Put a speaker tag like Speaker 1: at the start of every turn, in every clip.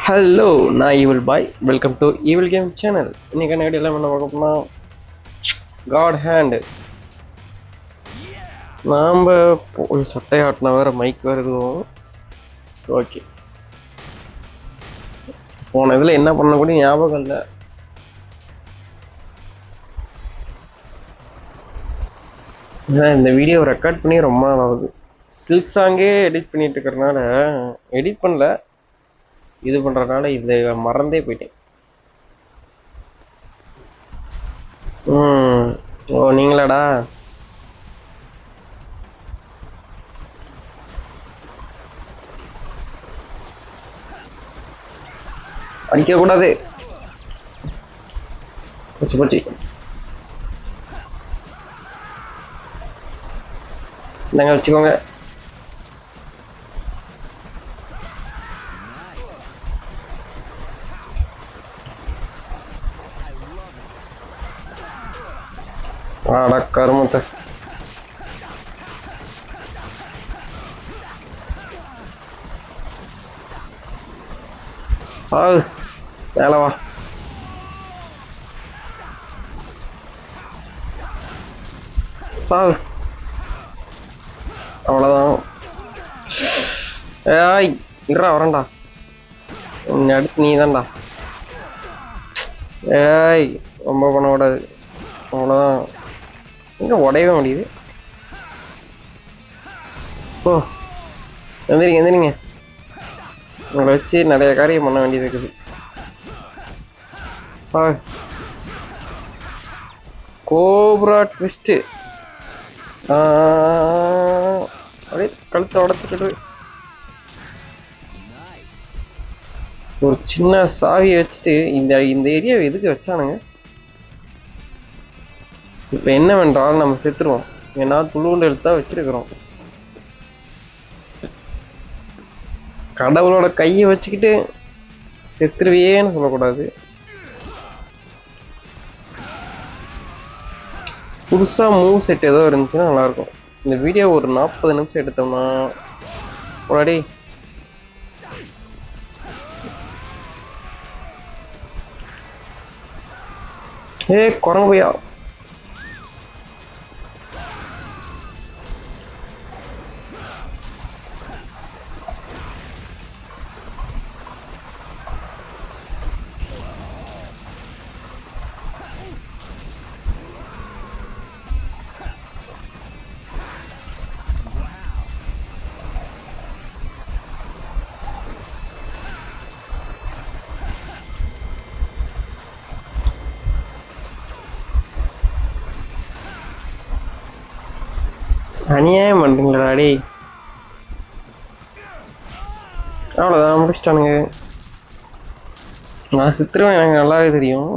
Speaker 1: Hello, நான் evil bye. Welcome to evil game channel. இன்னைக்கு என்ன எல்லாம் என்ன பார்க்க போனால் காட் ஹேண்டு. நாம் சட்டை ஆட்டினா வேறு மைக் வேறு எதுவும் ஓகே. போன இதில் என்ன பண்ண கூட ஞாபகம் இல்லை. இந்த வீடியோ ரெக்கார்ட் பண்ணி ரொம்ப நாள் ஆகுது. சில்க் சாங்கே எடிட் பண்ணிட்டு இருக்கிறதுனால எடிட் பண்ணல, இது பண்ணுறதுனால இதை மறந்தே போயிட்டேன். ஓ நீங்களாடா? அடிக்கக்கூடாது. போச்சு போச்சு. நாங்கள் வச்சுக்கோங்க. ஆடா கருமத்தை. சாவு மேலே வா. சாவு. அவ்வளோதான். ஏய் இருடா, வரேன்டா. அடுத்து நீ தான்டா. ஏய் ரொம்ப பண்ணக்கூடாது. அவ்வளோதான். எங்கே உடையவே முடியுது. ஓ எந்திரிங்க எந்திரிங்க. உங்களை வச்சு நிறைய காரியம் பண்ண வேண்டியது இருக்குது. Cobra twist. அப்படியே கழுத்தை உடச்சிட்டு ஒரு சின்ன சாவியை வச்சுட்டு இந்த இந்த ஏரியாவை எதுக்கு வச்சானுங்க? இப்போ என்னவென்றால் நம்ம செத்துருவோம். ஏன்னா துளுண்டு எழுத்தா வச்சிருக்கிறோம். கடவுளோட கையை வச்சுக்கிட்டு செத்துருவியேன்னு சொல்லக்கூடாது. புதுசாக மூவ் செட் ஏதோ இருந்துச்சுன்னா நல்லாயிருக்கும். இந்த வீடியோ ஒரு 40 நிமிஷம் எடுத்தோம்னா முன்னாடி குரங்குயா. அநியாயம் பண்ணுறீங்களா டே? அவ்வளோதான், முடிச்சிட்டானுங்க. நான் சித்திரவன் எனக்கு நல்லாவே தெரியும்.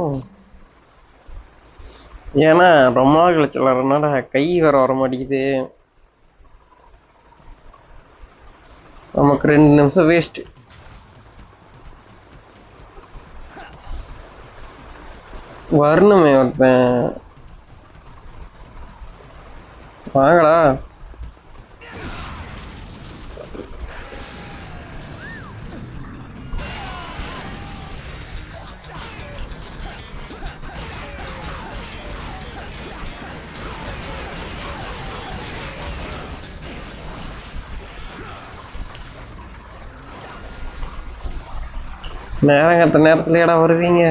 Speaker 1: ஏன்னா ரொம்ப நாள் கழிச்சு விளாட்றதுனால கை வேற வர மாட்டேங்குது. நமக்கு 2 நிமிஷம் வேஸ்ட். வரணுமே ஒருத்தன். வாங்கடா. நேரங்கத்த நேரத்துலடா வருவீங்க.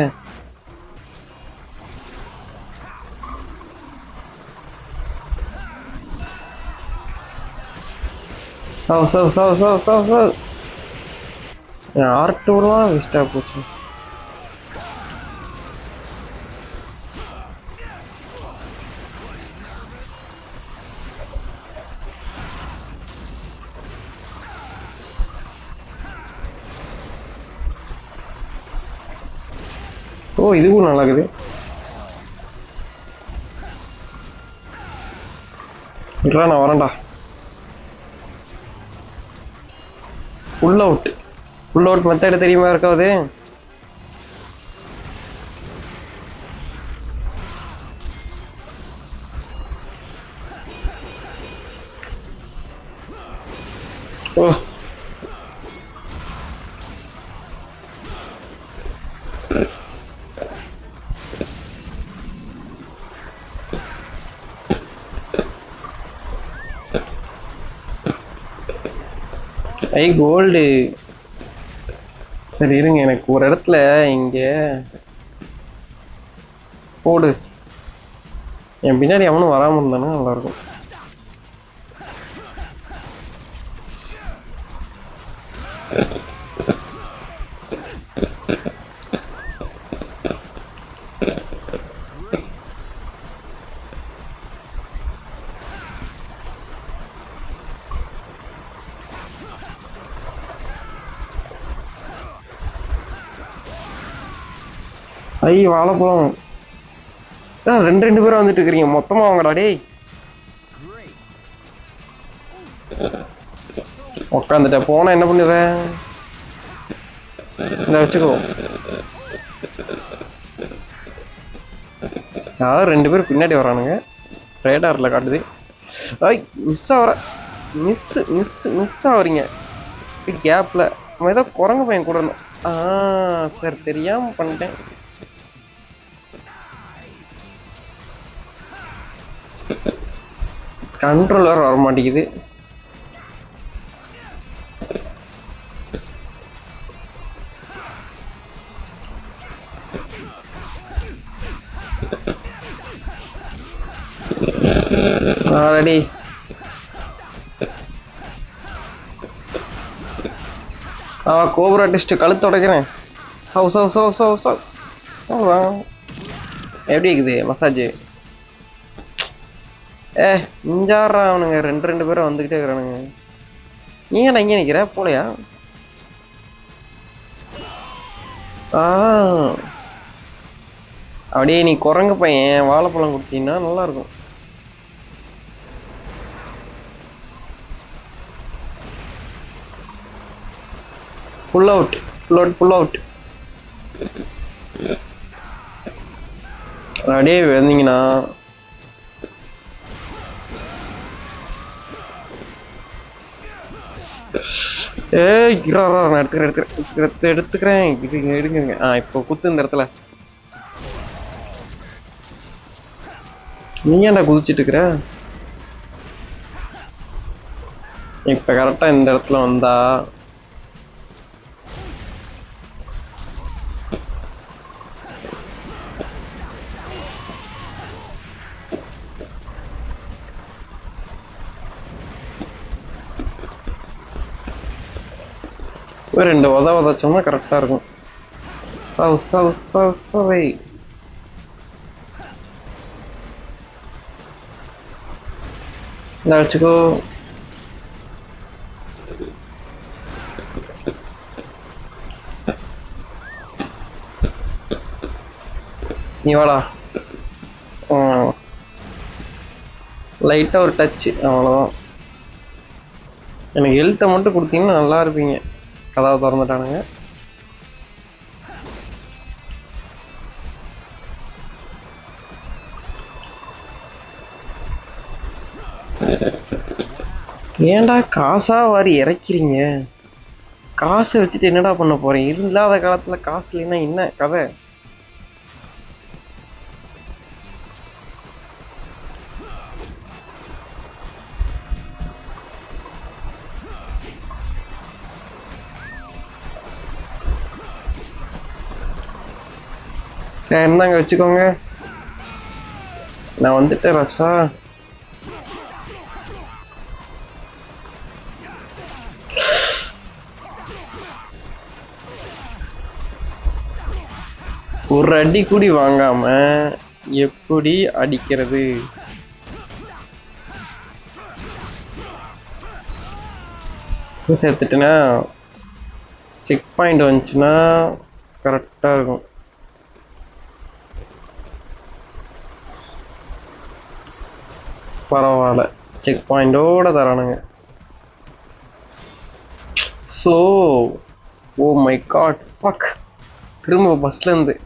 Speaker 1: சவ் சவ் சவ் சவ் சவ் சவ். ஆர்ட் விடுவான் வேஸ்டா போச்சு. ஓ இதுவும் நல்லா இருக்குது. இல்ல நான் வரேன்டா. Pull out. Pull out method தெரியுமா இருக்காது? Oh I cold. சரி இருங்க, எனக்கு ஒரு இடத்துல இங்க போடு. என் பின்னாடி அவனும் வராமல் இருந்தானா நல்லா இருக்கும். ஐ வாழைப்பழம். ரெண்டு பேரும் வந்துட்டு இருக்கிறீங்க, மொத்தமா வாங்கடா டேய். உக்காந்துட்ட போனா என்ன பண்ணுவேன்? இந்த வச்சுக்கோ. யாரும் 2 பேரும் பின்னாடி வரானுங்க, ரேடார்ல காட்டுது. ஐ மிஸ் ஆகிற, மிஸ் ஆகுறீங்க கேப்ல. அவன் ஏதோ குரங்கு பையன் கூட இருந்தான். சரி தெரியாம பண்ணிட்டேன். கண்ட்ரோலர் வர மாட்டேங்குது. ஆல்ரெடி கோபுரா டெஸ்ட் கழுத்து உடைக்கிறேன். சவ் சவ் சவ் சவ் சவ். எப்படி இருக்குது மசாஜ்? இஞ்சாடுறா அவனுங்க, 2 பேரும் வந்துக்கிட்டே இருக்கிறானுங்க. நீ ஏன்டா இங்கே நிற்கிற? போலையா? அப்படியே நீ குரங்கு பையன் வாழைப்பழம் கொடுத்தீங்கன்னா நல்லா இருக்கும். Pull out, pull out, pull out. அப்படியே வந்தீங்கன்னா நான் எடுத்துக்கிறேன். எடுங்க. இப்போ குத்து இந்த இடத்துல. நீ ஏன்டா குதிச்சிட்டு இருக்கிற? இப்ப கரெக்டா இந்த இடத்துல வந்தா ஒரு 2 உதச்சோம்னா கரெக்டா இருக்கும். சவ் சவ் சவ் சவை. வச்சுக்கோ. நீ வாடா. லைட்டா ஒரு டச், அவ்வளோதான். எனக்கு ஹெல்த்தை மட்டும் கொடுத்தீங்கன்னா நல்லா இருப்பீங்க. கதவை திறந்துட்டானுங்க. ஏன்டா காசா வாரி இறக்கிறீங்க? காசை வச்சுட்டு என்னடா பண்ண போறேன்? இல்லாத காலத்துல காசு இல்லைன்னா என்ன கதை? சரி என்னங்க வச்சுக்கோங்க, நான் வந்துட்டேன் ரசா. ஒரு அடி கூடி வாங்காம எப்படி அடிக்கிறது? சேர்த்துட்டேன்னா செக் பாயிண்ட் வந்துச்சுன்னா கரெக்டா இருக்கும். பரவாயில்ல, செக் பாயிண்டோட தரானுங்க. So oh my God, fuck. திரும்ப பஸ்ல இருந்து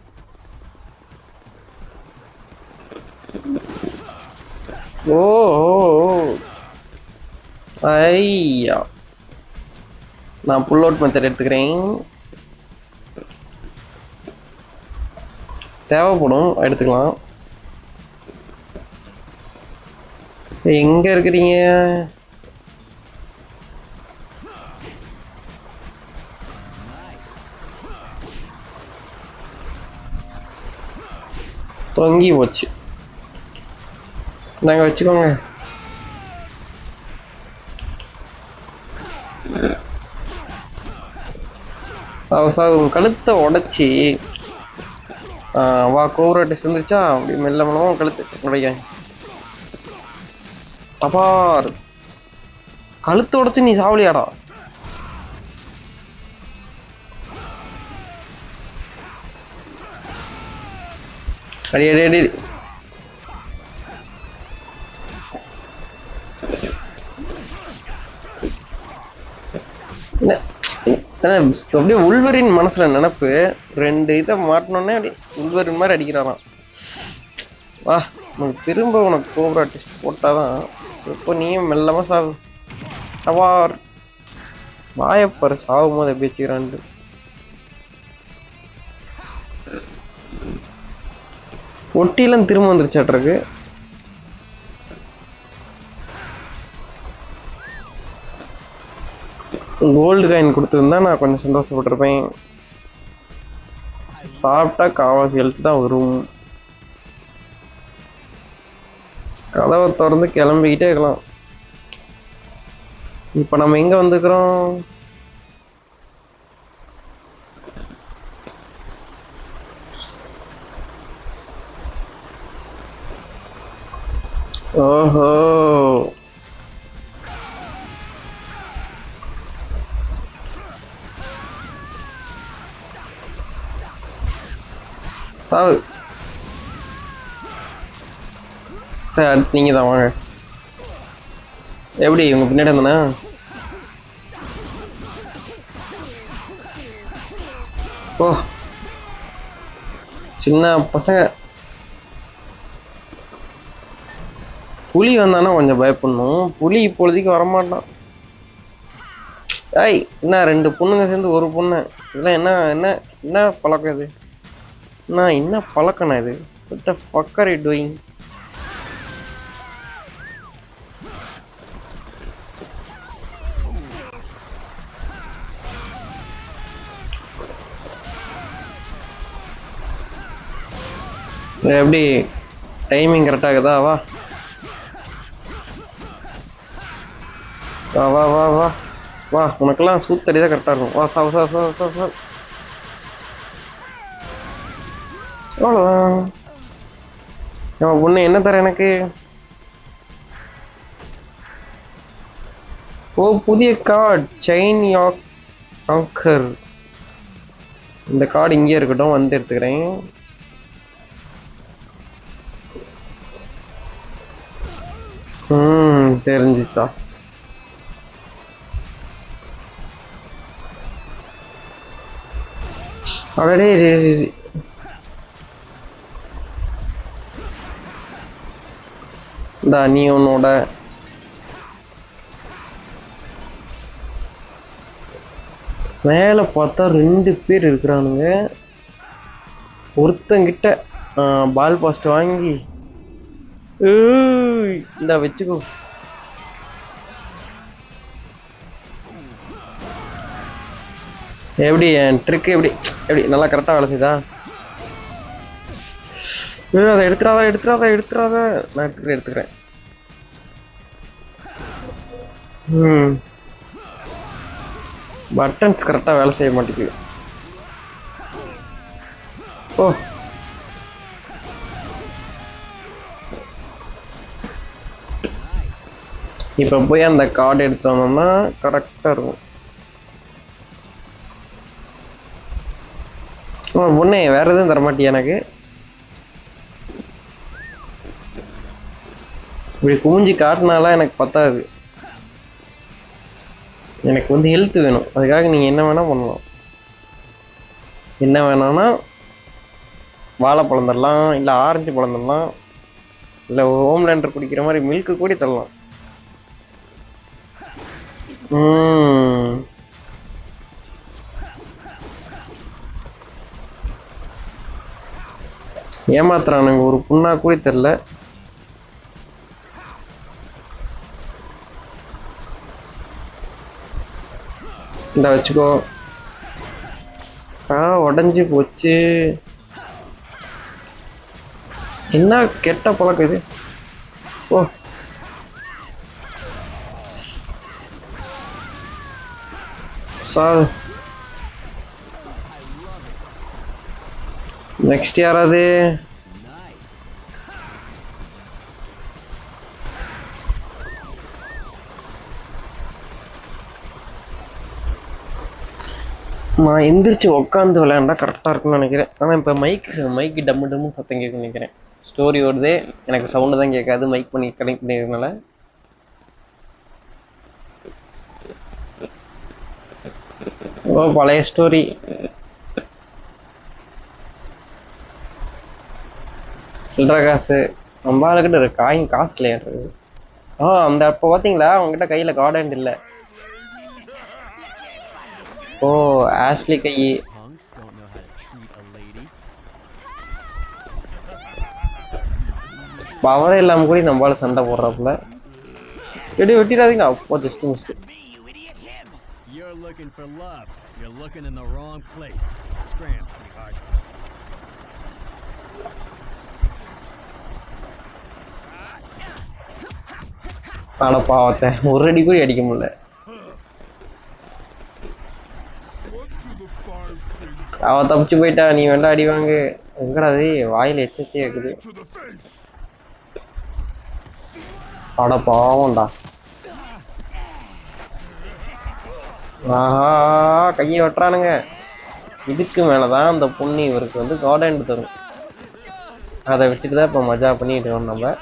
Speaker 1: ஐயா, நான் புல் அவுட் மெத்தட் எடுத்துக்கிறேன். தேவைப்படும், எடுத்துக்கலாம். எங்க இருக்கிறீங்க? தொங்கி போச்சு. நாங்கள் வச்சுக்கோங்க. உன் கழுத்தை உடச்சி வா கோவராட்டி சேர்ந்துருச்சா அப்படி மெல்ல மெல்லமாக கழுத்து உடைக்க. அப்பா கழுத்து உடச்சி நீ சாவலியாடா. அடி அடி அடி. அப்படியே உள்வரின் மனசுல நினப்பு 2 இதை மாட்டினோடனே அப்படி உள்வரின் மாதிரி அடிக்கிறாராம். வா உனக்கு திரும்ப உனக்கு கோப்ரா டெஸ்ட் போட்டாதான் இப்போ நீயும் மெல்லமா சாவு. சவார் வாயப்பாரு சாகும் போது எப்படி வச்சுக்கிறான்ட்டு. ஒட்டிலாம் திரும்ப வந்துருச்சாட்ருக்கு. கோல்டு காயின் கொடுத்துருந்தா நான் கொஞ்சம் சந்தோஷப்பட்டிருப்பேன். சாப்பிட்டா காவாசி ஹெல்த் தான் வரும். கதவை திறந்து கிளம்பிக்கிட்டே இருக்கலாம். இப்போ நம்ம எங்க வந்துக்கிறோம்? ஓஹோ சாவு. சரி அடுத்து நீங்கள் தான் வாங்க. எப்படி உங்க பின்னாடி இருந்தானே? ஓ சின்ன பசங்க. புலி வந்தானா கொஞ்சம் பயப்படணும். புலி இப்பொழுதைக்கு வரமாட்டான். ஏய் என்ன 2 பொண்ணுங்க சேர்ந்து ஒரு பொண்ணு, இதெல்லாம் என்ன என்ன என்ன பழக்கம் இது? என்ன பழக்கண்ணா இது? What the fuck are you doing? எப்படி டைமிங் கரெக்டாக இருக்குதா? வா வா வா வா வா வா உனக்கெல்லாம் சூத்தடி தான் கரெக்டாக இருக்கும். வா சா சா சா சா சா. அவ்வளோதான். அவன் பொண்ணு என்ன தர எனக்கு? ஓ புதிய கார்டு செயின் யாக் காங்கர். இந்த கார்டு இங்கே இருக்கட்டும், வந்து எடுத்துக்கிறேன். தெரிஞ்சிச்சா? அடடே நீ உன்னோட மேல பார்த்தா 2 பேர் இருக்கிறானுங்க. ஒருத்தங்கிட்ட பால் பாஸ்ட் வாங்கி இந்த வச்சுக்கோ. எப்படி என் ட்ரிக்கு எப்படி எப்படி நல்லா கரெக்டாக வேலை செய்தா? அதை எடுத்துடாத எடுத்துடாத எடுத்துடாத. நான் எடுத்துக்கிறேன். பட்டன்ஸ் கரெக்டாக வேலை செய்ய மாட்டேங்குது. ஓ இப்போ போய் அந்த கார்டு எடுத்துட்டு வந்தோம்னா கரெக்டாக இருக்கும். பொண்ணே வேற எதுவும் தரமாட்டியா எனக்கு? இப்படி குமிஞ்சி காட்டினாலாம் எனக்கு பத்தாது. எனக்கு வந்து ஹெல்த் வேணும். அதுக்காக நீங்கள் என்ன வேணால் பண்ணலாம். என்ன வேணான்னா வாழைப்பழம் தரலாம், இல்லை ஆரஞ்சு பழம் தரலாம், இல்லை ஹோம்லேண்டர் குடிக்கிற மாதிரி மில்க்கு கூட தரலாம். ஏமாத்துறானுங்க. ஒரு புண்ணா கூட தெரில. இந்த வச்சுக்கோ. உடஞ்சி போச்சு. என்ன கெட்ட பழக்கம் இது? ஓ சார், நெக்ஸ்ட் யாராவது? நான் எந்திரிச்சு உட்காந்து விளையாண்டா கரெக்டாக இருக்கும்னு நினைக்கிறேன். ஆனால் இப்போ மைக்கு டம்மு டம்மு சத்தம் கேட்குன்னு நினைக்கிறேன். ஸ்டோரி ஓடுதே, எனக்கு சவுண்டு தான் கேட்காது, மைக் பண்ணி கனெக்ட் பண்ணிக்கிறதுனால. ஓ பழைய ஸ்டோரி. சில்லற காசு நம்ம ஆளுக்கிட்ட இருக்கு, காசு இல்லையாடுறது. அந்த அப்போ பார்த்தீங்களா அவங்ககிட்ட கையில் கார்டன் இல்லை. ஓ ஆஷ்லி கை பவரே இல்லாமல் கூட நம்மளால சண்டை போடுறாப்புல. எப்படி வெட்டிடாதீங்க, அப்போ just miss.
Speaker 2: You're looking for love. You're looking in the wrong place. Scram, sweetheart.
Speaker 1: ஆனா பாவத்தை ஒரு அடி கூட அடிக்க முடியல. அவ தப்பிச்சு போயிட்டா, நீ வேண்டாம் அடி வாங்கு. எங்கடா அது வாயில எச்சே இருக்குது. அட பாவம்டா. ஆஹா கையை வெட்டுறானுங்க. இதுக்கு மேலதான் அந்த பொண்ணு இவருக்கு வந்து கார்டன் தரும். அதை வச்சுட்டு தான் இப்போ மஜா பண்ணிட்டு இருக்கோம் நம்ம.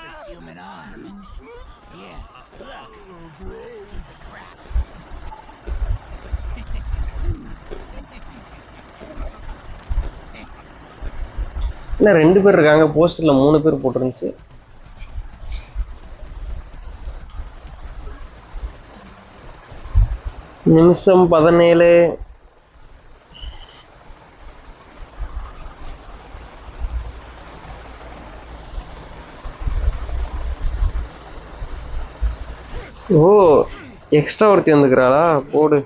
Speaker 1: இல்லை 2 பேர் இருக்காங்க, போஸ்டர்ல 3 பேர் போட்டுருந்துச்சு. நிமிஷம் 17. ஓ எக்ஸ்ட்ரா ஒருத்தி வந்துக்கிறாளா, போடு.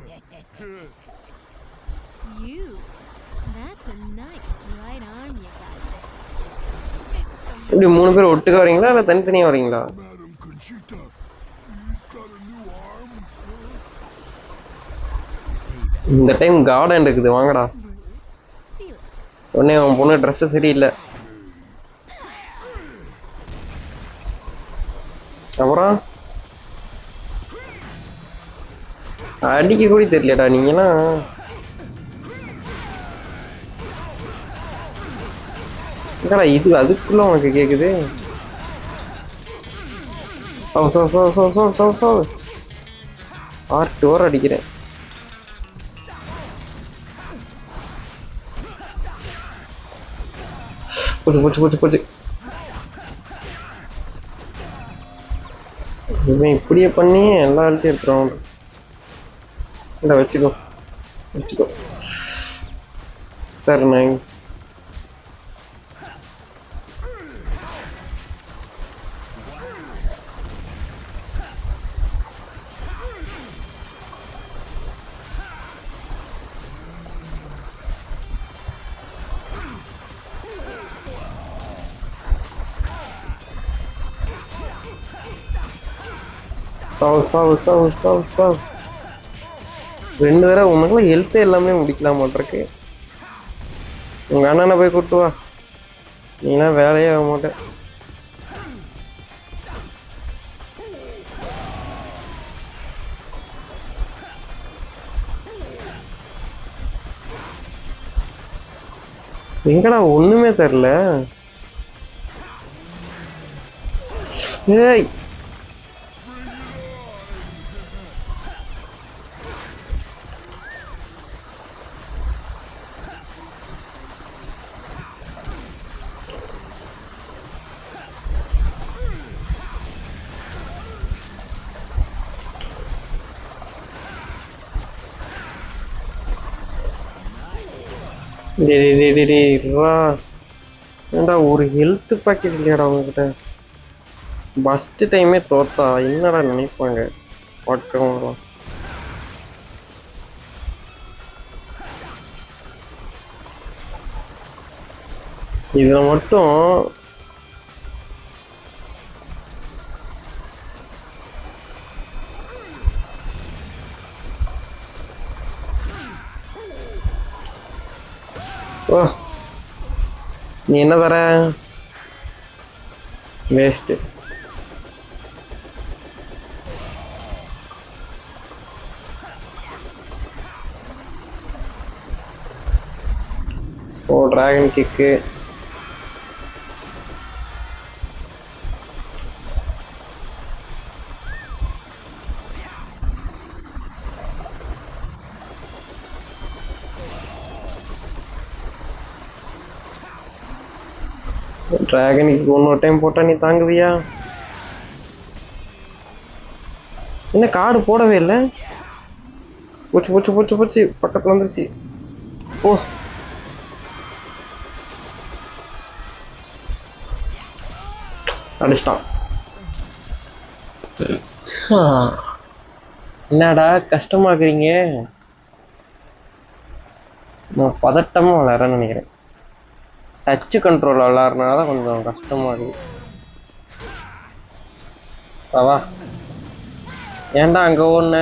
Speaker 1: இப்படி 3 பேர் ஒட்டுக்க வரீங்களா இல்லை தனித்தனியாக வரீங்களா? இந்த டைம் கார்டன் இருக்குது, வாங்கடா. உடனே அவன் பொண்ணு ட்ரெஸ்ஸு சரியில்லை. அப்புறம் அடிக்க கூட தெரியலடா நீங்களாம். இது அதுக்குள்ள உனக்கு கேக்குது. ஆர்ட் அடிக்கிறேன். போச்சு. இவன் இப்படியே பண்ணி எல்லா இடத்தையும் எடுத்துருவான். இல்லை வச்சுக்கோ சார். நான் சாவு 2 தடவை. உனக்குலாம் ஹெல்த்தே எல்லாமே முடிக்கலாம் மாட்டிருக்கு. உங்க அண்ணனை போய் கூட்டு வா, நீலாம் வேலையே ஆக மாட்டேன். எங்கடா ஒண்ணுமே தெரியல. ஏய் ஏண்டா ஒரு ஹெல்த் பாக்கெட் இல்லையாடா அவங்ககிட்ட? ஃபஸ்ட்டு டைமே தோத்தா என்னடா நினைப்பாங்க பார்க்கவங்களாம். இதில் மட்டும் ஓ நீ என்ன தர வேஸ்ட்டு. ஓ டிராகன் கிக்கு. டிராகனுக்கு இன்னொரு டைம் போட்டா நீ தாங்குவியா? என்ன கார்டு போடவே இல்லை? போச்சு போச்சு போச்சு போச்சு, பக்கத்துல வந்துருச்சு. ஓ அடிச்சிட்டான். என்னடா கஷ்டமாக்குறீங்க? நான் பதட்டமா விளையாடுறேன்னு நினைக்கிறேன். டச்சு கண்ட்ரோல் விளாட்றதுனால கொஞ்சம் கஷ்டமா இருக்கு. வா ஏன்டா அங்கே ஓடுன?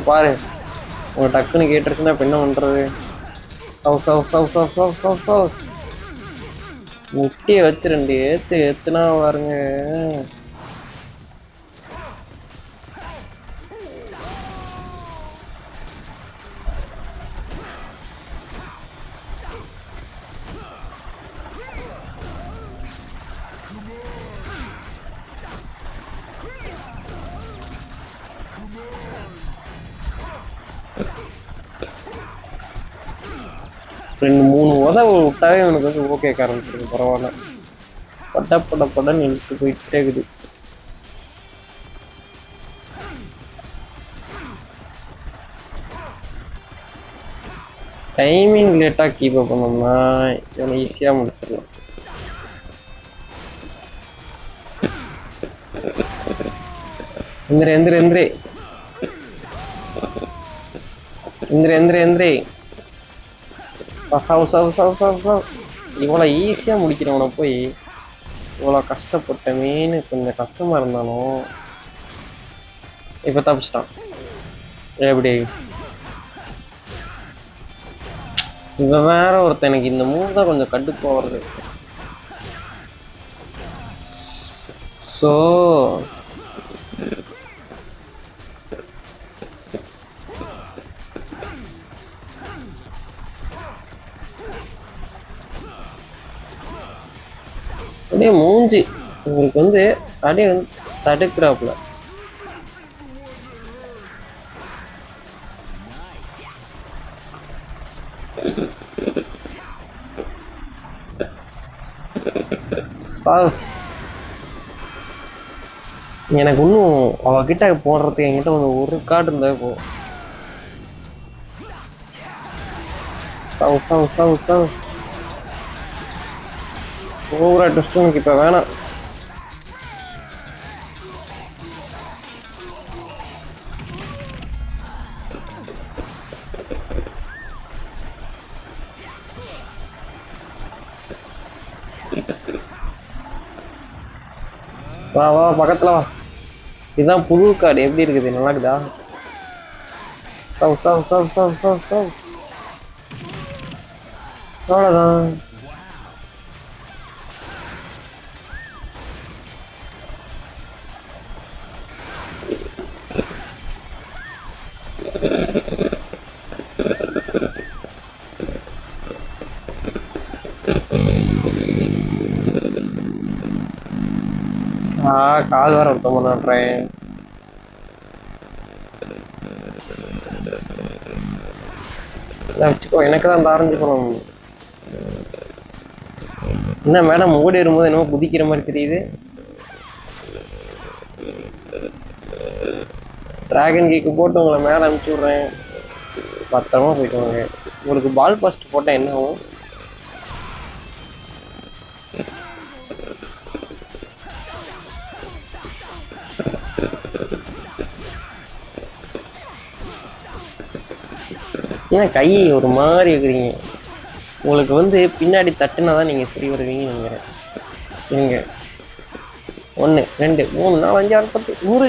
Speaker 1: பாரு உங்க டக்குன்னு கேட்டுருச்சுன்னா இப்போ என்ன பண்ணுறது? சவ் சவ் சவ் சவ் சவ் சவ் சவ் முட்டியை வச்சு 2 ஏத்துனா பாருங்க. ரெண்டு 3 உதவு விட்டாவே எனக்கு வந்து ஓகே ஆரம்பிச்சிருக்கு. பரவாயில்ல, படன்னு இழுத்து போயிட்டே இருக்குது. டைமிங் லேட்டாக கீப் அப் பண்ணோம்னா இவனை ஈஸியாக முடிச்சிடலாம். எந்திரே இவ்வளோ ஈஸியாக முடிக்கிறவனை போய் இவ்வளோ கஷ்டப்பட்டமேன்னு கொஞ்சம் கஷ்டமாக இருந்தாலும் இப்போ தப்பிச்சிட்டான். எப்படி இவன் வேற ஒருத்தன். எனக்கு இந்த மூணு தான் கொஞ்சம் கடுப்பாக வருது. ஸோ அப்படியே மூஞ்சி உங்களுக்கு வந்து அப்படியே வந்து தடுக்கிறாப்புல. எனக்கு இன்னும் அவகிட்ட போடுறதுக்கு என்கிட்ட ஒரு கார்டு இருந்தா போதும். ஓவரா டெஸ்ட் எனக்கு இப்ப வேணாம். வா வா பக்கத்துல வா. இதுதான் புது கார்டு. எப்படி இருக்குது? நல்லா இருக்குதா? அவ்வளோதான். கால் வர ஒருத்த பண்ணேன். வச்சுக்கோ, எனக்கு தான் அந்த ஆரஞ்சு பழம். என்ன மேடம் ஓடி வரும்போது என்னமோ குதிக்கிற மாதிரி தெரியுது. டிராகன் கேக்கு போட்டு உங்களை மேலே அனுப்பிச்சி விட்றேன். பத்திரமா போயிட்டு வாங்க. உங்களுக்கு பால் பாஸ்ட் போட்டால் என்ன ஆகும்? ஏன் கை ஒரு மாதிரி இருக்கிறீங்க? உங்களுக்கு வந்து பின்னாடி தட்டுனா தான் நீங்கள் சரி வருவீங்கன்னு நினைக்கிறேன். நீங்கள் 1 2 3 4 5 6 10 100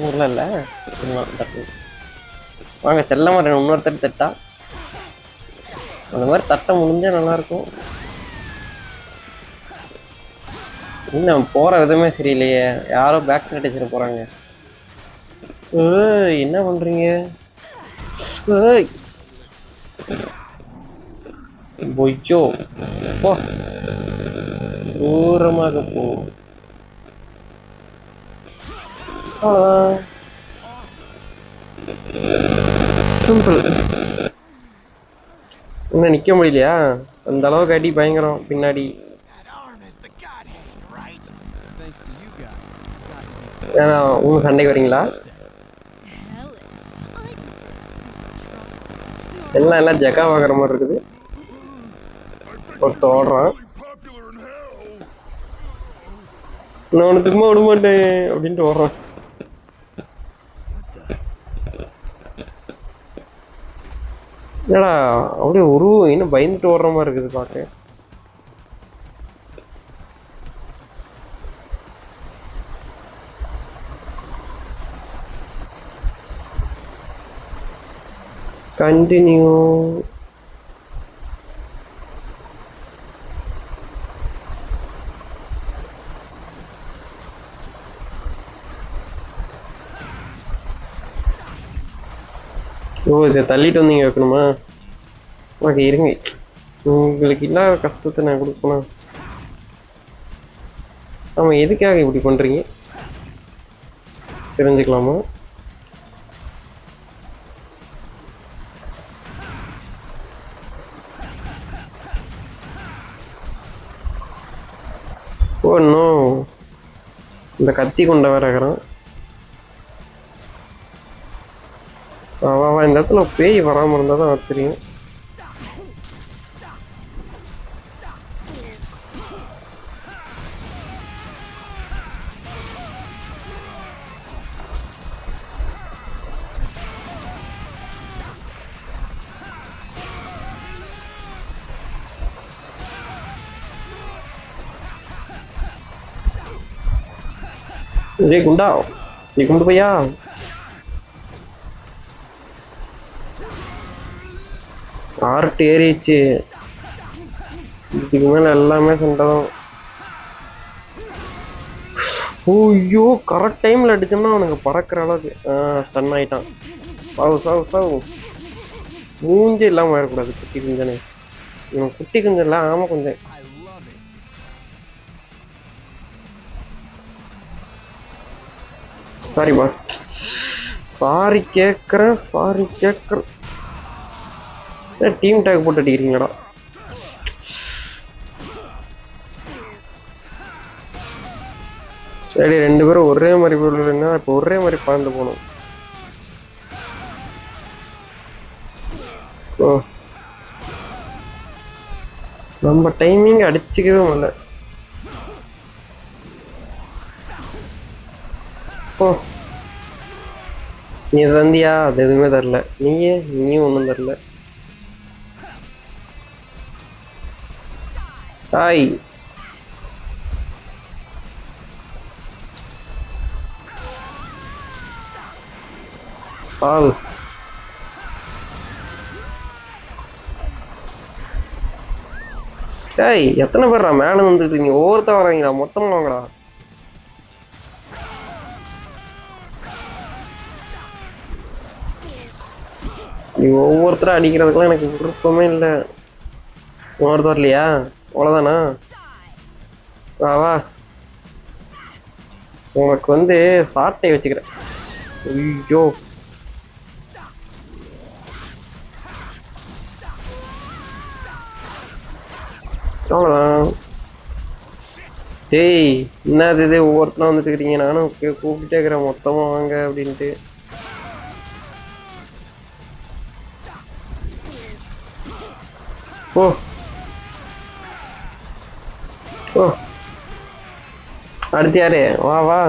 Speaker 1: 100லாம் இல்லை தட்டு. வாங்க செல்ல மாட்டேன் இன்னொருத்தர் தட்டா அந்த மாதிரி தட்ட முடிஞ்சா நல்லா இருக்கும். இன்னும் போற விதமே சரியில்லையே, யாரோ பேக் சைட் அடிச்சிட போறாங்க. என்ன பண்றீங்க? பொய்யோ போ, தூரமாக போ. சிம்பிள். இன்னும் நிக்க முடியலையா? அந்த அளவுக்கு அடி பயங்கரம் பின்னாடி.
Speaker 2: Thanks to you guys.
Speaker 1: ஏன்னா உங்க சண்டைக்கு வரீங்களா? எல்லாம் ஜக்கா வாங்குற மாதிரி இருக்குது. ஒருத்த ஓடுறான், நான் உனக்கு சும்மா விட மாட்டேன் அப்படின்ட்டு ஓடுறான். என்னடா அப்படியே உருவம் இன்னும் பயந்துட்டு ஓடுற மாதிரி இருக்குது பார்க்க. கண்டினியூ. ஓ இதை தள்ளிட்டு வந்தீங்க வைக்கணுமா? ஓகே இருங்க, உங்களுக்கு இல்லாத கஷ்டத்தை நான் கொடுக்கணும். ஆமாம், எதுக்காக இப்படி பண்ணுறீங்க தெரிஞ்சுக்கலாமா? ஓ இன்னும் இந்த கத்தி கொண்ட வேற இருக்கிறான். இந்த இடத்துல பேய் வராமல் இருந்தால் தான் ஆச்சரியம். குண்டா நீ குண்டு பையா. ஆர்ட் ஏறிச்சு, இதுக்கு மேல எல்லாமே சண்டை தான். ஓய்யோ கரெக்ட் டைம்ல அடிச்சோம்னா அவனுக்கு பறக்கிற அளவுக்கு ஸ்டன் ஆயிட்டான். சாவு சாவு சாவு. மூஞ்சே இல்லாம ஆயிடக்கூடாது குட்டி குஞ்சனே. இவன் குட்டி குஞ்சம் இல்லை, ஆமா கொஞ்சம். சாரி பாஸ், சாரி கேட்குறேன், சாரி கேட்குறேன். டீம் டேக் போட்டு அடிக்கிறீங்கடா. சரி ரெண்டு பேரும் ஒரே மாதிரி போயிடுன்னா இப்போ ஒரே மாதிரி பாய்ந்து போகணும். ஓ நம்ம டைமிங் அடிச்சுக்கவே முடியல. ஓ நீ தந்தியா? அது எதுவுமே தரல. நீயும் ஒன்றும் தரல. ஹாய் சாவு. டேய் எத்தனை பேர்ரா மேலே வந்துட்டு இருக்கீங்க? ஒவ்வொருத்தர் வராங்களா? மொத்தமாக வாங்கடா. நீ ஒவ்வொருத்தரும் அடிக்கிறதுக்கெல்லாம் எனக்கு விருப்பமே இல்லை. ஒவ்வொருத்தர் இல்லையா? அவ்வளோதானா? வா உனக்கு வந்து சாட்டை வச்சுக்கிறேன். ஐயோ அவ்வளோதான். டேய் என்னது இது ஒவ்வொருத்தரும் வந்துட்டு இருக்கிறீங்க? நானும் கூப்பிட்டே இருக்கிறேன் மொத்தமாக வாங்க அப்படின்ட்டு. ஓ ஓ அடுத்து யாரு? வா வா,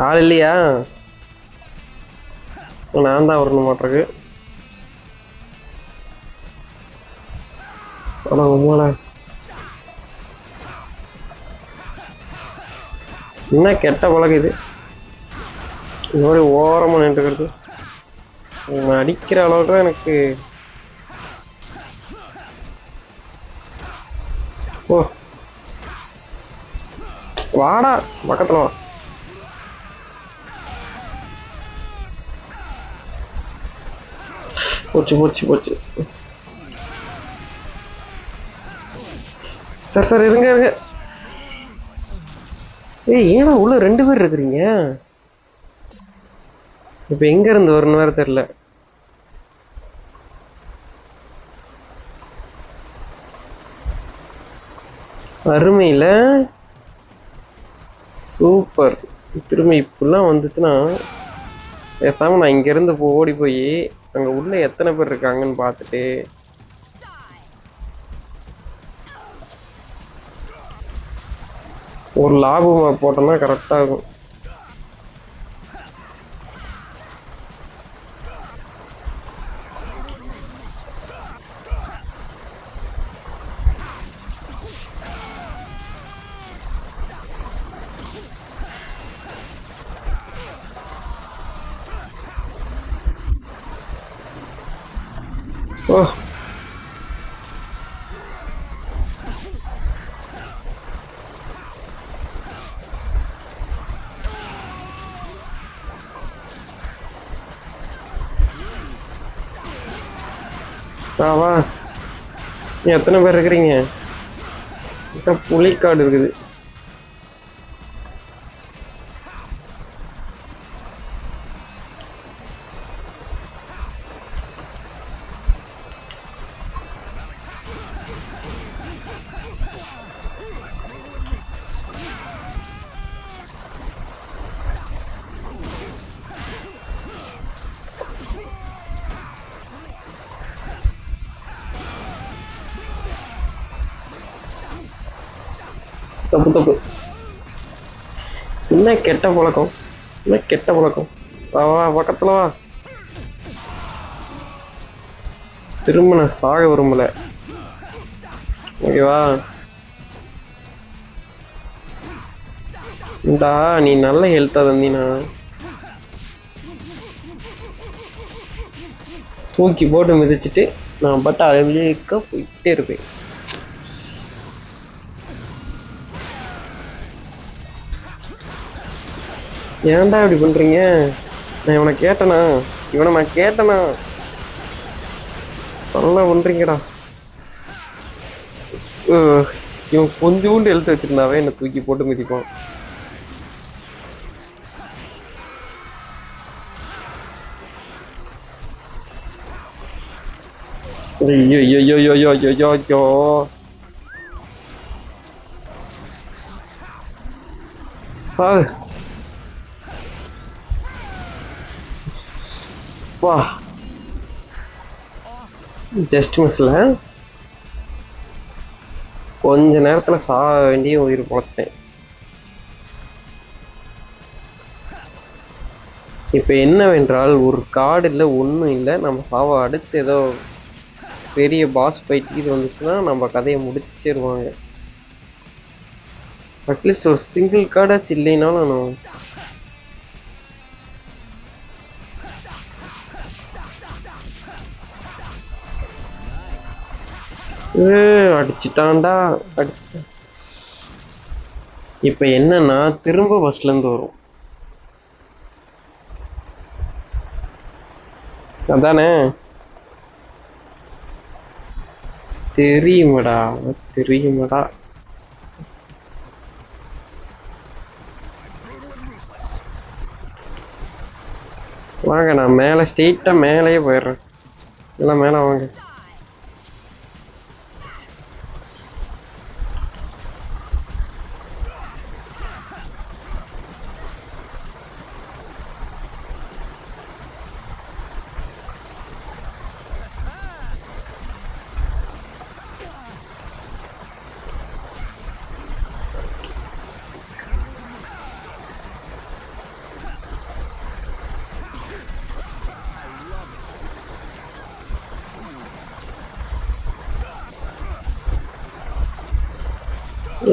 Speaker 1: ஆள் இல்லையா? நான் தான் வரணும் மாட்டிருக்கு. என்ன கெட்ட பழக்கம் இது, இந்த மாதிரி ஓரமாக நின்றுக்கிறது. இவன் அடிக்கிற அளவுக்கு தான் எனக்கு. ஓ வாடா பக்கத்துல வா. போச்சு போச்சு போச்சு. சார் சார் இருங்க இருங்க. ஏய் ஏன்னா உள்ள 2 பேர் இருக்கிறீங்க. இப்ப எங்க இருந்து வரணும் வேற தெரியல. அருமையில சூப்பர். திரும்ப இப்படிலாம் வந்துச்சுன்னா பேசாம நான் இங்க இருந்து ஓடி போய் அங்க உள்ள எத்தனை பேர் இருக்காங்கன்னு பார்த்துட்டு ஒரு லாபமா போட்டோம்னா கரெக்டா இருக்கும். ஓ வா. எத்தனை பேர் இருக்கிறீங்க? புலிக்காடு இருக்குது. தப்பு தப்பு. என்ன கெட்ட பழக்கம், என்ன கெட்ட பழக்கம். வா வா பக்கத்துல வா. திரும்ப நான் சாக விரும்பல. ஓகேவா? இந்தா நீ நல்ல ஹெல்த்தா தந்தீனா தூக்கி போட்டு மிதிச்சுட்டு நான் பட்ட அழுக்க போயிட்டே இருப்பேன். ஏன்டா இப்படி பண்றீங்க? நான் இவனை கேட்டனா? இவனை நான் கேட்டனா? சொல்ல பண்றீங்கடா. இவன் கொஞ்சோண்டு எழுத்து வச்சிருந்தாவே என்னை தூக்கி போட்டு மிதிப்பான். ஐயோ ஐயோ ஐயோ ஐயோ ஐயோ. சார் வா. ஜஸ்ட் மிஸ்ல கொஞ்ச நேரத்துல சாக வேண்டிய உயிர் பொழைச்சிட்டேன். இப்ப என்னவென்றால் ஒரு கார்டு இல்லை ஒன்றும் இல்லை. நம்ம சாவ அடுத்து ஏதோ பெரிய பாஸ் ஃபைட் இது வந்துச்சுன்னா நம்ம கதையை முடிச்சிருவாங்க. அட்லீஸ்ட் ஒரு சிங்கிள் கார்டாச்சு இல்லைனாலும் அடிச்சுட்டான்டா அடிச்சுட்டான். இப்ப என்னன்னா திரும்ப பஸ்ல இருந்து வரும் அதானே? தெரியுமாடா தெரியுமாடா. வாங்க நான் மேல ஸ்ட்ரெயிட்டா மேலேயே போயிடுறேன். எல்லாம் மேல வாங்க.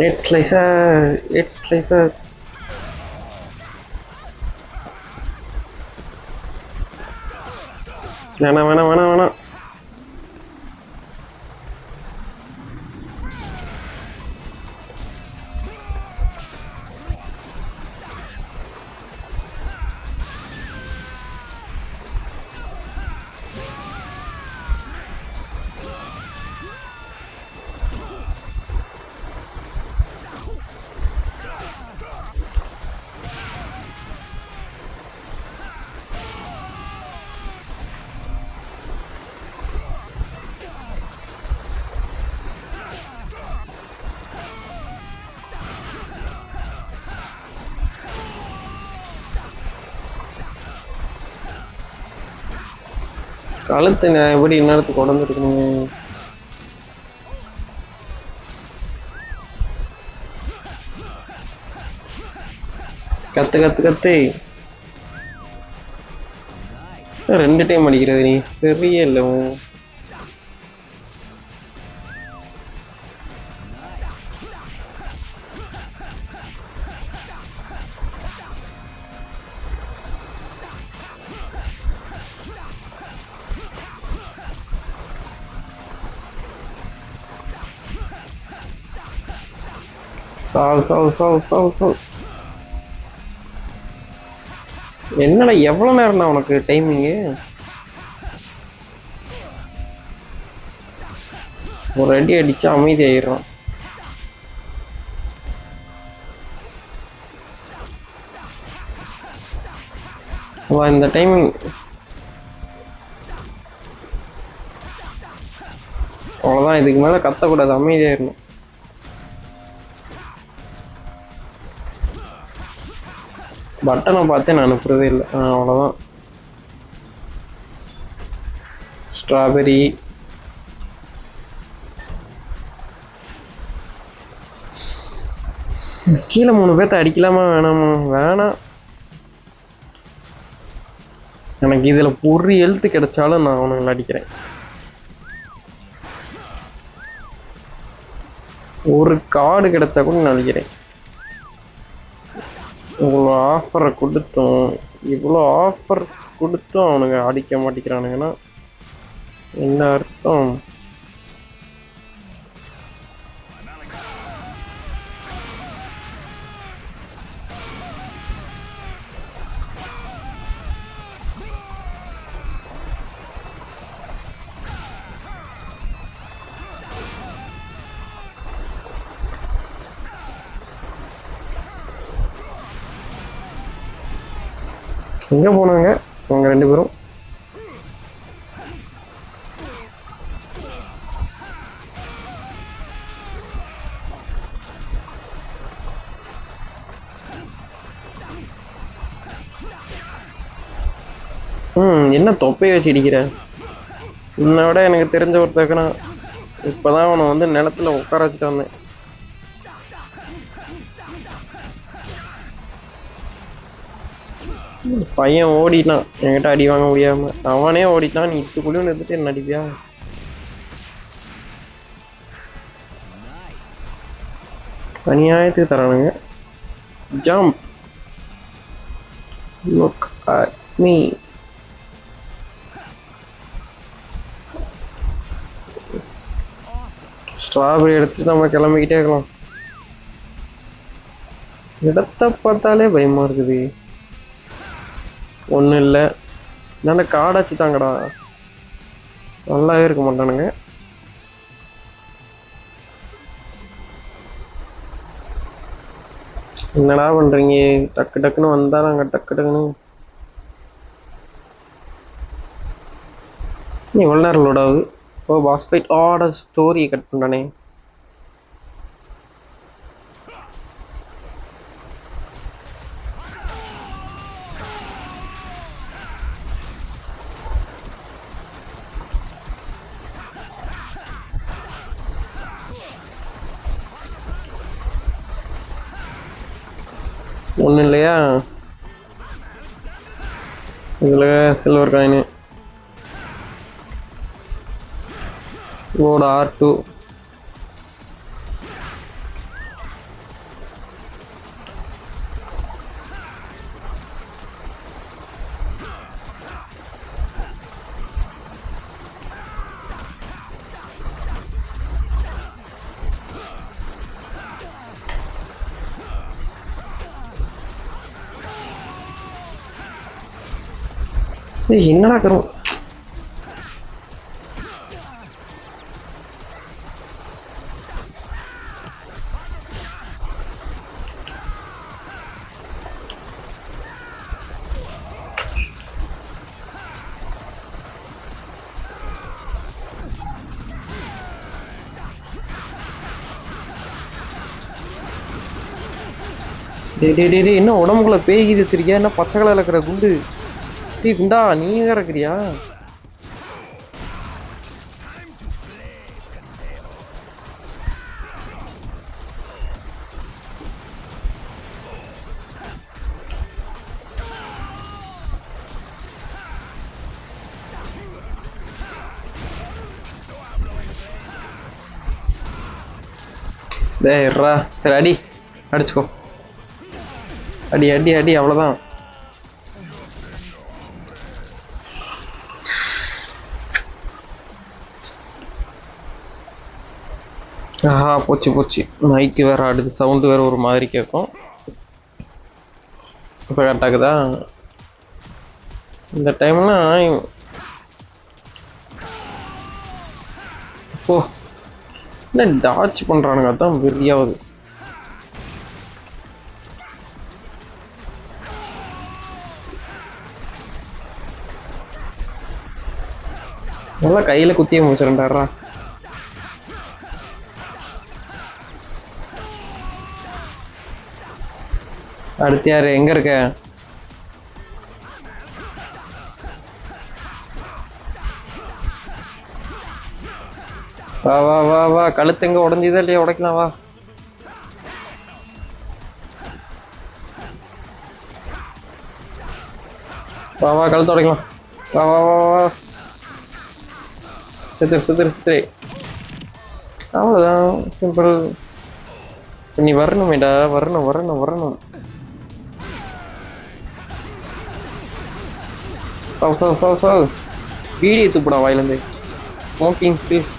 Speaker 1: It's like a வேணாம் வேணாம் வேணாம் வேணாம். கழுத்து நான் எப்படி இந்நேரத்துக்கு உடந்துருக்கணுங்க. கத்து கத்து கத்து. 2 டைம் அடிக்கிறது நீ சரியே இல்லை. சால். என்னடா எவ்வளவு நேரம் தான் உனக்கு டைமிங்கு? ஒரு அடி அடிச்சு அமைதி ஆயிடுறான். இந்த டைமிங் அவ்வளவுதான். இதுக்கு மேல கத்தக்கூடாது, அமைதியாயிடணும். பட்டனை பார்த்தே நான் அனுப்புறதே இல்லை. அவ்வளோதான். ஸ்ட்ராபெரி கீழே 3 பேர்த்த அடிக்கலாமா வேணாமா? வேணாம். எனக்கு இதுல ஒரு எழுத்து கிடைச்சாலும் நான் அவனுங்களை அடிக்கிறேன். ஒரு கார்டு கிடைச்சா கூட நான் அடிக்கிறேன். இவ்வளோ ஆஃபரை கொடுத்தும் இவ்வளோ ஆஃபர்ஸ் கொடுத்தும் அவனுங்க அடிக்க மாட்டேங்கிறானுங்கன்னா என்ன அர்த்தம்? எங்கே போனாங்க அவங்க 2 பேரும்? என்ன தொப்பையை வச்சு அடிக்கிற? உன்னை விட எனக்கு தெரிஞ்ச ஒருத்தக்கனா இப்போதான் அவனை வந்து நிலத்துல உட்கார வச்சுட்டு வந்தேன். பையன் ஓடிட்டான், என்கிட்ட அடி வாங்க முடியாம. அவனே ஓடிட்டான், நீ இதுக்குள்ளேயும் நிறுத்திட்டு என்ன அடிப்பியா? அநியாயத்துக்கு தரானுங்க. Jump. Look at me. Strawberry எடுத்துட்டு நம்ம கிளம்பிக்கிட்டே இருக்கலாம். இடத்த பார்த்தாலே பயமா இருக்குது. ஒன்றும் இல்லை, நல்ல காடாச்சு தாங்கடா. நல்லாவே இருக்க மாட்டானுங்க. என்னடா பண்றீங்க? டக்கு டக்குன்னு வந்தா நாங்க டக்கு டக்குன்னு எவ்வளோ நேரம் லோட் ஆகுது? ஓ பாஸ் ஃபைட். ஆட ஸ்டோரியை கட் பண்ணானே. ஒன்றும் இல்லையா இதில்? சில்வர் காயின் ஓட R2. ஏய் என்னடா கரும். டேய் என்ன உடம்புக்குள்ள பேய்கிது வச்சிருக்கியா? என்ன பச்சை கலர்ல இருக்கிற குண்டு? டேய் குண்டா நீ வேற இருக்கிறியா? டேய்ரா சரி அடி அடிச்சுக்கோ. அடி அடி அடி அவ்வளோதான். ஆஹா போச்சு போச்சு. மைக்கு வேற ஆடுது, சவுண்டு வேற ஒரு மாதிரி கேட்கும். இப்போ கரெக்டாகுதா? இந்த டைம்லாம் ஓ என்ன டாச் பண்ணுறானுங்க, அதான் வெறியாவது. நல்லா கையில் குத்தியே முடிச்சிருந்தாரா. அடுத்து யாரு? எங்க இருக்க? வா வா வா வா. கழுத்து எங்க உடஞ்சுதா இல்லையா? உடைக்கலாம் வா. வா வா கழுத்து உடைக்கலாம். வா வா வா வா. செத்துரு செத்துரு செத்துரு. அவ்வளோதான் சிம்பிள். நீ வரணுமேடா, வரணும் வரணும் வரணும். சாவு சாவு சாவு சாவு. வீடியோ தூப்படா வாயிலேருந்து. Smoking please.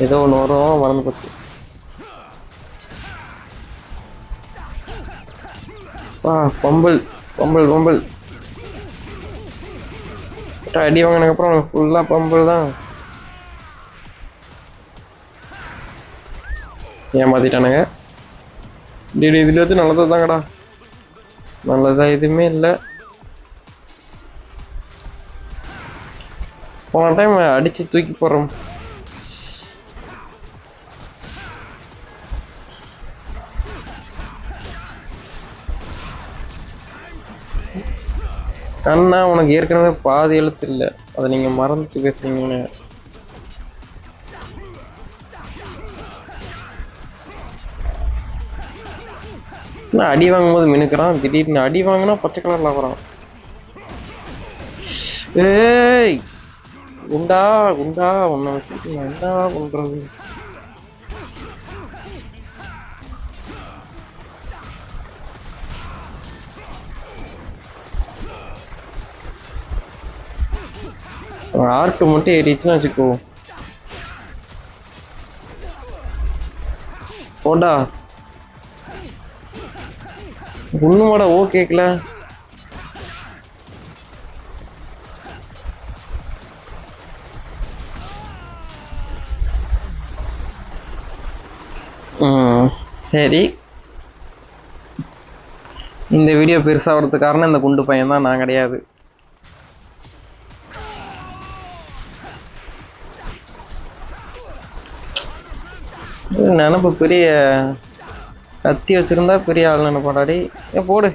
Speaker 1: ஏதோ ஒன்று வரும், மறந்து போச்சு. வா பொம்பல் பொம்பல் பொம்பல். அடி வாங்கினதுக்கப்புறம் ஃபுல்லாக பம்பல் தான். ஏமாத்திட்டானுங்க. டேடி இதில் வச்சு நல்லதாக தாங்கடா. நல்லதாக எதுவுமே இல்லை. போன டைம் அடித்து தூக்கி போடுறோம். அண்ணா உனக்கு ஏற்கனவே பாதி எழுத்து இல்லை, அதை நீங்கள் மறந்துட்டு பேசுறீங்கன்னு. நான் அடி வாங்கும்போது மினுக்கிறான், திடீர்னு அடி வாங்கினா பச்சை கலர்ல வரான். ஏய் குண்டா குண்டா உன்னை வச்சுட்டு நான் என்ன பண்றது? ஆர்ட்டு மட்டும் ஏறிச்சுன்னா வச்சுக்கோ. போடா ஒண்ணுமாடா. ஓ கேட்கல. சரி, இந்த வீடியோ பெருசாகிறதுக்கு காரணம் இந்த குண்டு பையன் தான், நான் கிடையாது. நினப்பு பெரிய கத்தி வச்சிருந்தா பெரிய ஆள் நினைப்பாடாடி. ஏன் போடு.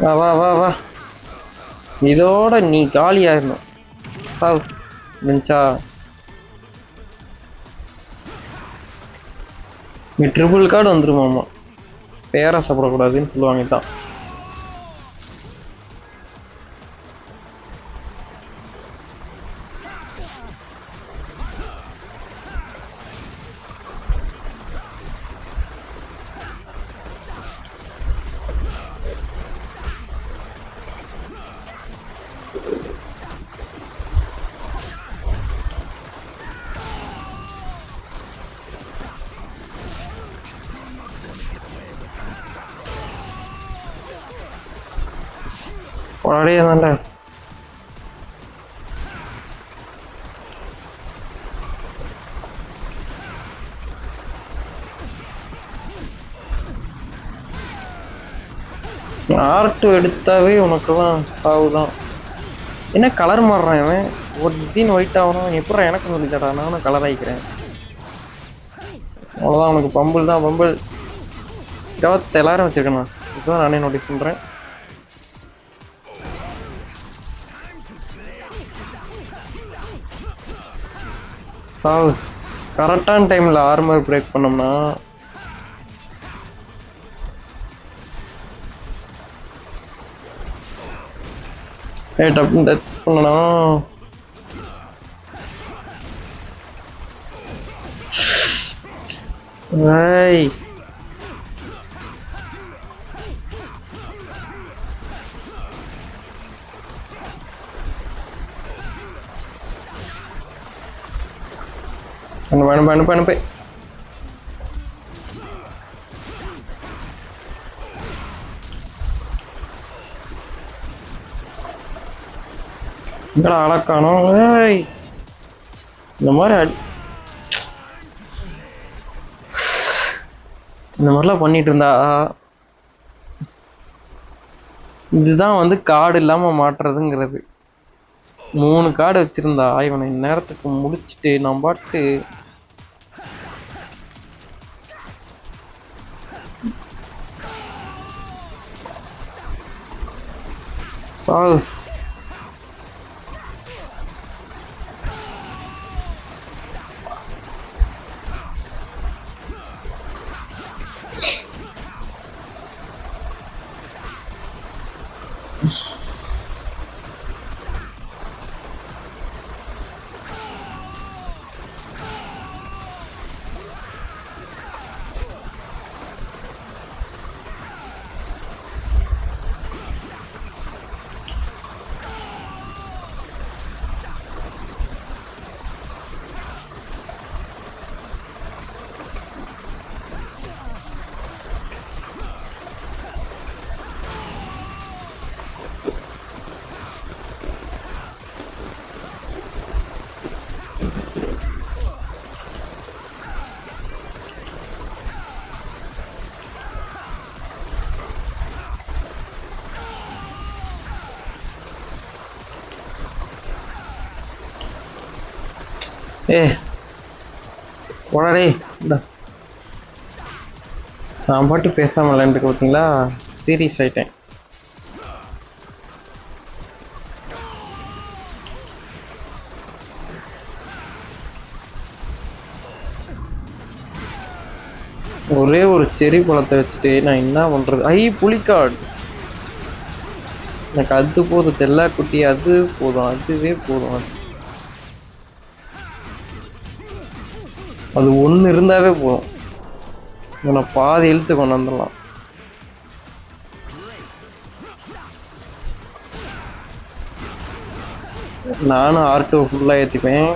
Speaker 1: வா வா வா வா. இதோட நீ காலியாகணும். சாவு நினச்சா நீ ட்ரிபிள் கார்டு வந்துருமாம்மா. பேராசப்படக்கூடாதுன்னு சொல்லுவாங்க தான். உடனே தான்டா. R2 எடுத்தாவே உனக்கெல்லாம் சாவுதான். என்ன கலர் மாறுறான் இவன்? ஒட்டின்னு ஒயிட் ஆகணும். எப்படா எனக்கு சொல்லித்தடா, நானும் கலர் ஆகிக்கிறேன். அவ்வளோதான், உனக்கு பம்பிள் தான் பம்பிள். 27,000 வச்சிருக்கேண்ணா. இதுதான் நானே நோட்டீஸ் பண்ணுறேன். சாவு. கரெக்டான டைமில் ஆர்மர் பிரேக் பண்ணோம்னா டப்புன்னு டச் பண்ணணும். ஏய் அனுப்பு. இங்கடா அழக்கானோம். ஏய் இந்த மாதிரிலாம் பண்ணிட்டு இருந்தா இதுதான் வந்து கார்டு இல்லாம மாட்டுறதுங்கிறது. 3 கார்டு வச்சிருந்தா இவனை நேரத்துக்கு முடிச்சுட்டு நான் பாட்டு சாவு. உடனே நான் பாட்டு பேசாம விளையாண்டுக்கு பார்த்தீங்களா, சீரியஸ் ஆயிட்டேன். ஒரே ஒரு செரி பழத்தை வச்சுட்டு நான் என்ன பண்றது? புலிக்காடு எனக்கு அது போதும். செல்லா குட்டி அது போதும், அதுவே போதும். அது ஒன்று இருந்தாவே போதும். நான் பாதி இழுத்து கொண்டு வந்துடலாம். நானும் R2 ஃபுல்லாக ஏற்றிப்பேன்.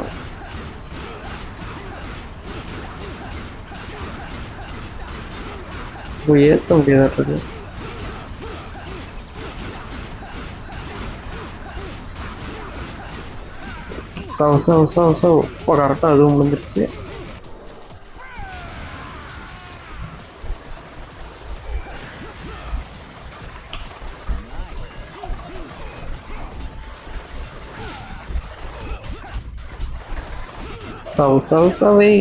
Speaker 1: ஏற்ற முடியாத சவ் இப்போ கரெக்டாக அதுவும் முடிஞ்சிருச்சு. சவை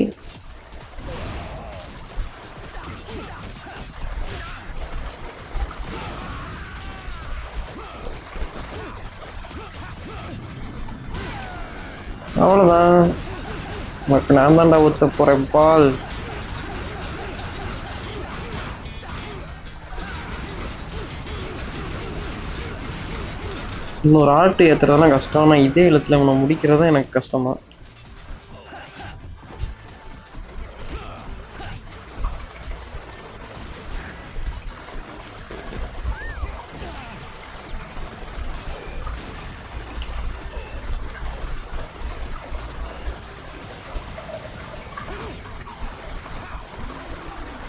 Speaker 1: அவ்வளோதான். உனக்கு நான் தாண்டா ஊத்த போறேன் பால். இன்னொரு ஆட்டு ஏத்துறதுலாம் கஷ்டம். ஆனால் இதே இடத்துல இவனை முடிக்கிறதும் எனக்கு கஷ்டம்தான்.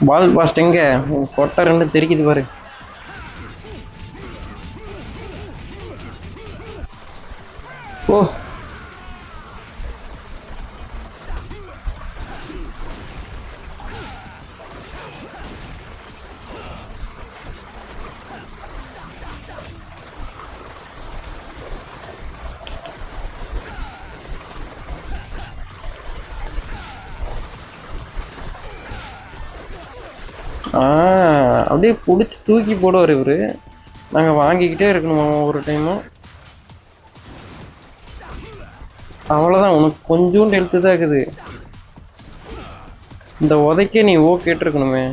Speaker 1: பால் பாஸ்ட் எங்க கொட்டை 2 தெரிக்குது பாரு. அப்படியே பிடிச்சி தூக்கி போடுவார் இவர். நாங்கள் வாங்கிக்கிட்டே இருக்கணுமா ஒரு டைமும். அவ்வளோதான், உனக்கு கொஞ்சோண்டு எழுத்து தான் இருக்குது. இந்த உதைக்கே நீ ஓ கேட்டிருக்கணுமே.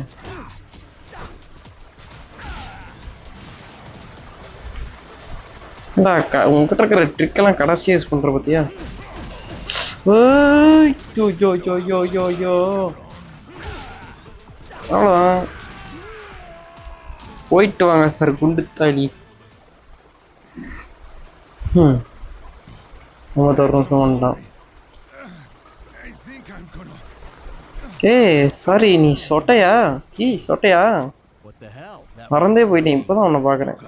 Speaker 1: உங்ககிட்ட இருக்கிற ட்ரிக்கெல்லாம் கடைசியாக யூஸ் பண்ணுற பார்த்தியா? அவ்வளோதான், போயிட்டு வாங்க சார் குண்டு தாலி. நம்ம தோறும் வந்துட்டான். சாரி, நீ சொட்டையா? சொட்டையா?
Speaker 2: What the hell?
Speaker 1: மறந்தே போயிட்டேன், இப்போதான் உன்னை பார்க்குறேன்.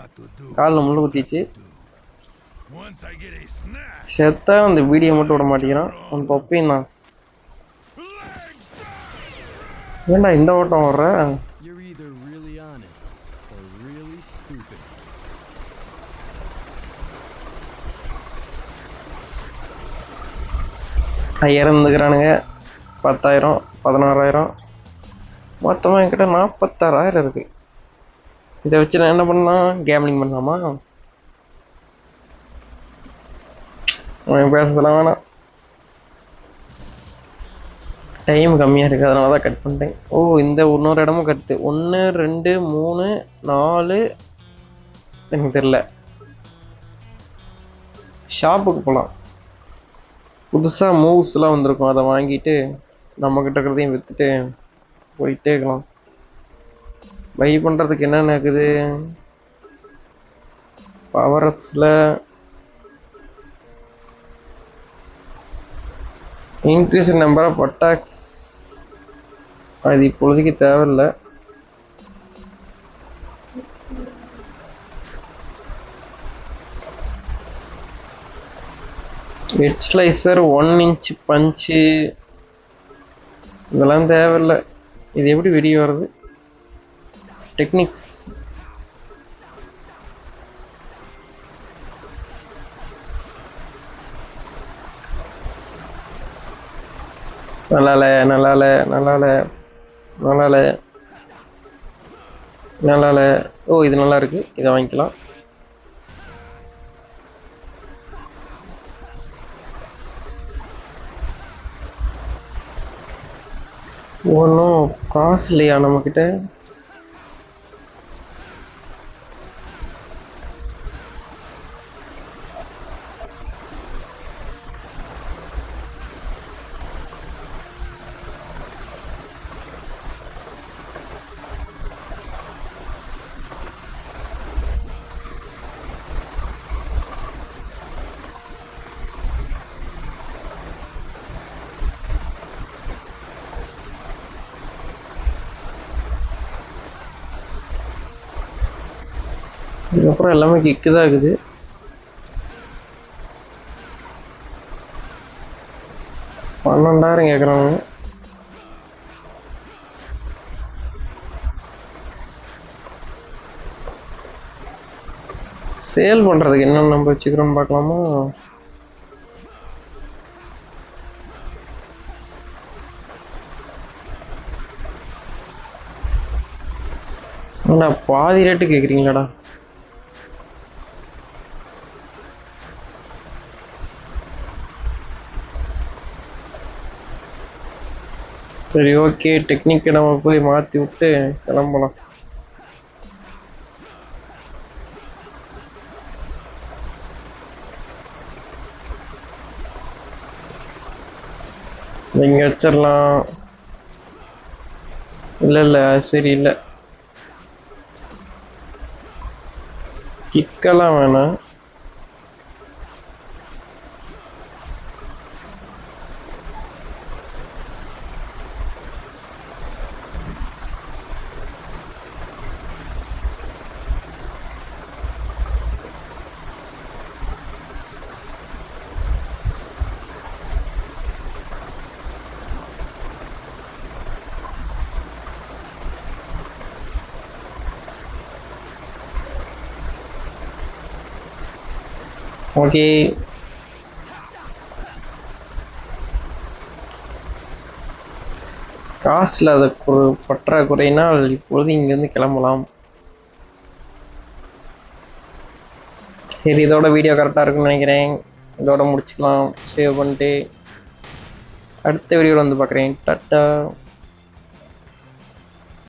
Speaker 1: காலில் முள்ளு குத்திச்சு. செத்தா அந்த வீடியோ மட்டும் விட மாட்டேங்கிறான் அந்த தொப்பையும் தான். ஏண்டா இந்த ஓட்டம் வர்ற?
Speaker 2: You're either really honest or really stupid.
Speaker 1: இருந்துக்கிறானுங்க. 10,000 16,000 மொத்தமாக என்கிட்ட 46,000 இருக்கு. இதை வச்சு நான் என்ன பண்ணலாம்? கேம்லிங் பண்ணலாமா? பேசலாம் வேணாம், டைம் கம்மியாக இருக்குது, அதனால தான் கட் பண்ணிட்டேன். ஓ, இந்த இன்னொரு இடமும் கட்டு. 1 2 3 4 எனக்கு தெரில. ஷாப்புக்கு போகலாம். புதுசாக மூவ்ஸ்லாம் வந்திருக்கும், அதை வாங்கிட்டு நம்மக்கிட்ட இருக்கிறதையும் விற்றுட்டு போயிட்டே இருக்கலாம். பை பண்ணுறதுக்கு என்னென்ன இருக்குது? பவர் அப்ஸில் இன்க்ரீஸ் நம்பர் ஆஃப் அட்டாக்ஸ், அது இப்பொழுதைக்கு தேவையில்லை. ஹெட் ஸ்லைசர் 1 inch பஞ்சு, இதெல்லாம் தேவையில்லை. இது எப்படி வெளியே வருது? டெக்னிக்ஸ் நல்லால நல்லால நல்லால நல்லால நல்லால. ஓ, இது நல்லா இருக்கு, இதை வாங்கிக்கலாம். ஒன்றும் காசு இல்லையா நம்மக்கிட்ட? இதுக்கப்புறம் எல்லாமே கிக்கு தான் இருக்குது. $12,000 கேட்குறாங்க. சேல் பண்ணுறதுக்கு என்னென்ன நம்ம வச்சுக்கிறோன்னு பார்க்கலாமா? அண்ணா பாதி ரேட்டு கேட்குறீங்களாடா? சரி, ஓகே, டெக்னிக்கை நம்ம போய் மாற்றி விட்டு கிளம்பலாம். இங்கே வச்சிடலாம். இல்லை இல்லை, சரி இல்லை, கிக்கெல்லாம் வேணாம். ஓகே, காசில் அது பற்றாக்குறையினால் இப்பொழுது இங்கேருந்து கிளம்பலாம். சரி, இதோட வீடியோ கரெக்டாக இருக்குன்னு நினைக்கிறேன். இதோட முடிச்சுக்கலாம். சேவ் பண்ணிட்டு அடுத்த வீடியோவில் வந்து பார்க்குறேன். டாட்டா.